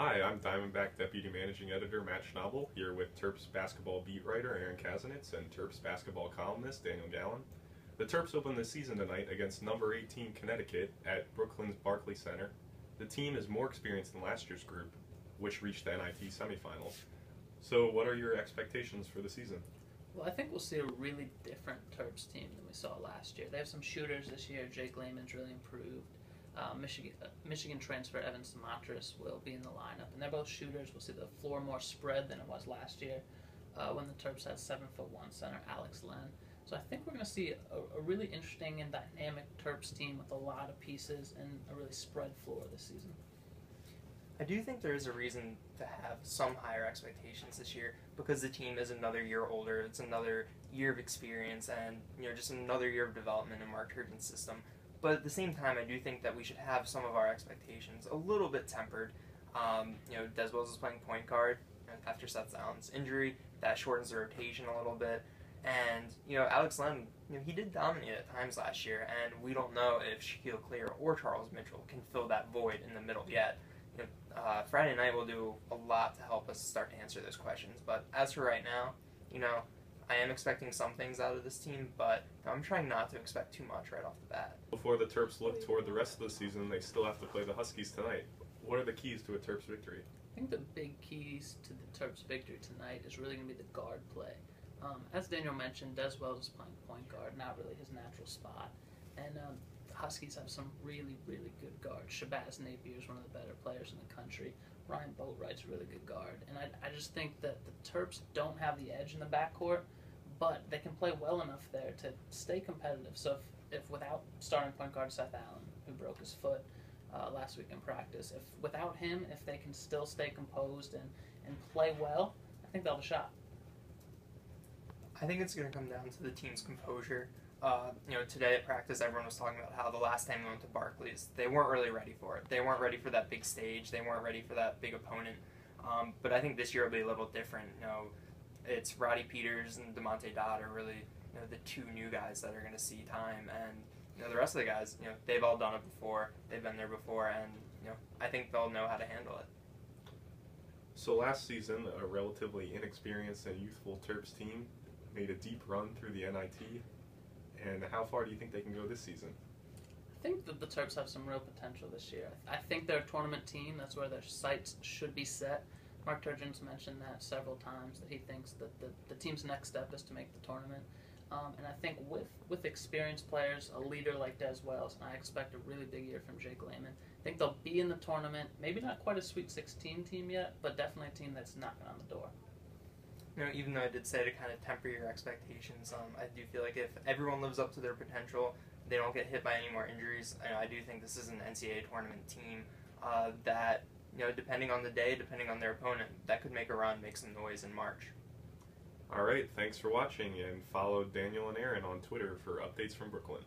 Hi, I'm Diamondback Deputy Managing Editor Matt Schnabel, here with Terps basketball beat writer Aaron Kasinitz and Terps basketball columnist Daniel Gallen. The Terps open the season tonight against number 18 Connecticut at Brooklyn's Barclays Center. The team is more experienced than last year's group, which reached the NIT semifinals. So what are your expectations for the season? Well, I think we'll see a really different Terps team than we saw last year. They have some shooters this year. Jake Layman's really improved. Michigan transfer Evan Simatris will be in the lineup, and they're both shooters. We'll see the floor more spread than it was last year when the Terps had 7'1" center Alex Len. So I think we're going to see a really interesting and dynamic Terps team with a lot of pieces and a really spread floor this season. I do think there is a reason to have some higher expectations this year because the team is another year older. It's another year of experience and just another year of development in Mark Turgeon's system. But at the same time, I do think that we should have some of our expectations a little bit tempered. Des Wells is playing point guard after Seth Allen's injury. That shortens the rotation a little bit. And, Alex Len, he did dominate at times last year, and we don't know if Shaquille Clear or Charles Mitchell can fill that void in the middle yet. Friday night will do a lot to help us start to answer those questions. But as for right now, I am expecting some things out of this team, but I'm trying not to expect too much right off the bat. Before the Terps look toward the rest of the season, they still have to play the Huskies tonight. What are the keys to a Terps victory? I think the big keys to the Terps victory tonight is really going to be the guard play. As Daniel mentioned, Des Wells is playing point guard, not really his natural spot. And the Huskies have some really, really good guards. Shabazz Napier is one of the better players in the country. Ryan Boatwright's a really good guard. And I just think that the Terps don't have the edge in the backcourt, but they can play well enough there to stay competitive. So if without starting point guard Seth Allen, who broke his foot last week in practice, without him, if they can still stay composed and play well, I think they'll have a shot. I think it's going to come down to the team's composure. Today at practice, everyone was talking about how the last time they went to Barclays, they weren't really ready for it. They weren't ready for that big stage. They weren't ready for that big opponent. But I think this year will be a little different. It's Roddy Peters and DeMonte Dodd are really the two new guys that are going to see time, and the rest of the guys, they've all done it before. They've been there before, and I think they'll know how to handle it. So last season, a relatively inexperienced and youthful Terps team made a deep run through the NIT. And how far do you think they can go this season? I think that the Terps have some real potential this year. I think they're a tournament team. That's where their sights should be set. Mark Turgeon's mentioned that several times, that he thinks that the team's next step is to make the tournament. And I think with experienced players, a leader like Des Wells, and I expect a really big year from Jake Layman, I think they'll be in the tournament. Maybe not quite a Sweet 16 team yet, but definitely a team that's knocking on the door. Even though I did say to kind of temper your expectations, I do feel like if everyone lives up to their potential, they don't get hit by any more injuries. I do think this is an NCAA tournament team that, depending on the day, depending on their opponent, that could make a run, make some noise in March. All right, thanks for watching, and follow Daniel and Aaron on Twitter for updates from Brooklyn.